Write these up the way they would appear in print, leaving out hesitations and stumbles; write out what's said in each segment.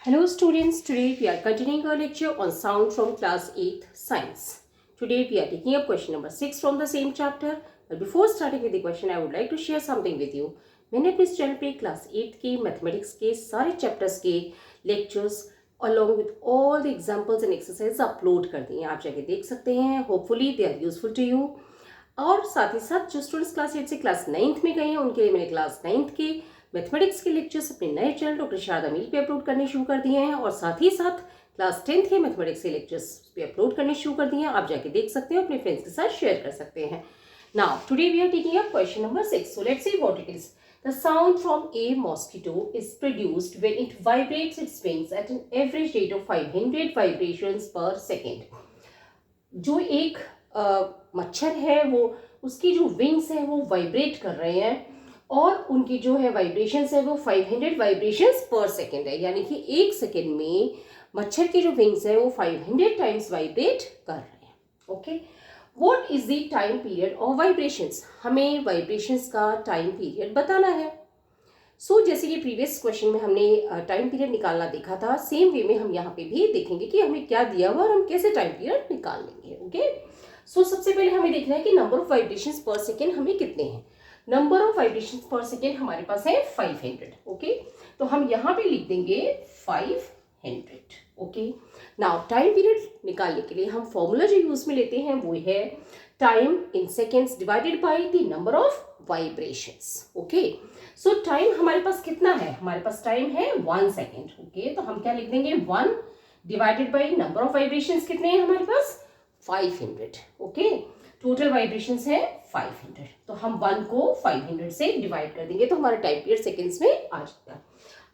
Hello students, today we are continuing our lecture on sound from class 8th science. Today we are taking up question number 6 from the same chapter. But before starting with the question, I would like to share something with you. मैंने अपने इस channel पे class 8 के mathematics के सारे chapters के lectures along with all the examples and exercises upload कर दिए हैं. आप जाके देख सकते हैं. Hopefully they are useful to you. और साथ ही साथ जो स्टूडेंट्स क्लास 8 से क्लास 9th में गए हैं उनके लिए मैंने क्लास 9th के मैथमेटिक्स के लेक्चर्स अपने नए चैनल डॉक्टर शारदा मील पे अपलोड करने शुरू कर दिए हैं और साथ ही साथ क्लास 10th के मैथमेटिक्स के लेक्चर्स पे अपलोड करने शुरू कर दिए हैं. आप जाके देख सकते हैं, अपने फ्रेंड्स के साथ शेयर कर सकते हैं. Now today we are taking up question number 6. So let's see what it is. The sound from a mosquito is produced when it vibrates its wings at an average rate of 500 vibrations per second. जो एक मच्छर है वो उसकी जो wings है वो vibrate कर रहे हैं और उनकी जो है वाइब्रेशंस है वो 500 वाइब्रेशंस पर सेकेंड है. यानी कि एक सेकेंड में मच्छर की जो विंग्स है वो 500 टाइम्स वाइब्रेट कर रहे हैं. Okay, what is the time period of vibrations. हमें वाइब्रेशंस का टाइम पीरियड बताना है. सो जैसे कि प्रीवियस क्वेश्चन में हमने टाइम पीरियड निकालना देखा था, सेम वे में हम यहाँ पे भी देखेंगे कि हमें क्या दिया हुआ और हम कैसे टाइम पीरियड निकाल लेंगे. ओके, सो सबसे पहले हमें देखना है कि नंबर ऑफ वाइब्रेशंस पर सेकेंड हमें कितने हैं. नंबर ऑफ वाइब्रेशंस पर सेकेंड हमारे पास है 500. ओके, तो हम यहाँ पे लिख देंगे 500. ओके, नाउ टाइम पीरियड निकालने के लिए हम फॉर्मूला जो यूज में लेते हैं वो है time in seconds divided by the number of vibrations. Okay, so time हमारे पास कितना है. हमारे पास टाइम है 1 सेकेंड. ओके, तो हम क्या लिख देंगे 1 divided by number of vibrations कितने हैं हमारे पास 500. ओके, टोटल वाइब्रेशंस है 500. तो हम 1 को 500 से डिवाइड कर देंगे तो हमारा टाइम पीरियड सेकेंड्स में आ जाएगा.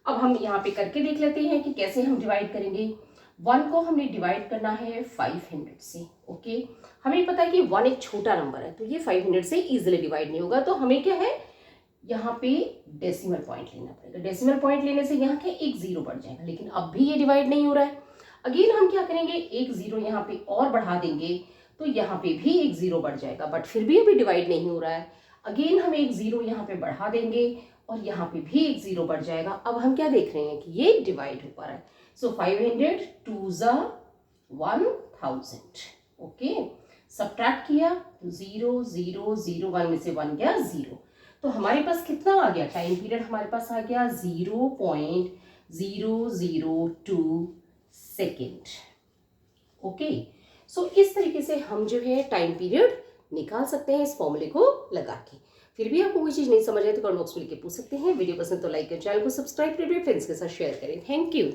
अब हम यहाँ पे करके देख लेते हैं कि कैसे हम डिवाइड करेंगे. 1 को हमने डिवाइड करना है 500 से. ओके, हमें पता है कि 1 एक छोटा नंबर है तो ये 500 से इजीली डिवाइड नहीं होगा. तो हमें क्या है यहाँ पे डेसिमल पॉइंट लेना पड़ेगा. डेसिमल पॉइंट लेने से यहाँ के एक जीरो बढ़ जाएगा, लेकिन अब भी ये डिवाइड नहीं हो रहा है. अगेन हम क्या करेंगे, एक जीरो यहाँ पे और बढ़ा देंगे तो यहाँ पे भी एक जीरो बढ़ जाएगा, बट फिर भी अभी डिवाइड नहीं हो रहा है. अगेन हम एक जीरो यहाँ पे बढ़ा देंगे और यहाँ पे भी एक जीरो बढ़ जाएगा. अब हम क्या देख रहे हैं कि ये डिवाइड हो पा रहा है. सो 500 2 ज़ा 1000. ओके, सबट्रैक्ट किया तो 0 0 0 1 में से 1 गया 0. तो हमारे पास कितना आ गया टाइम पीरियड. हमारे पास आ गया 0.002 सेकेंड. ओके, सो इस तरीके से हम जो है टाइम पीरियड निकाल सकते हैं इस फॉर्मूले को लगा के. फिर भी आपको कोई चीज़ नहीं समझ आए तो कमेंट बॉक्स में लिख के पूछ सकते हैं. वीडियो पसंद तो लाइक करें, चैनल को सब्सक्राइब करें, फ्रेंड्स के साथ शेयर करें. Thank you.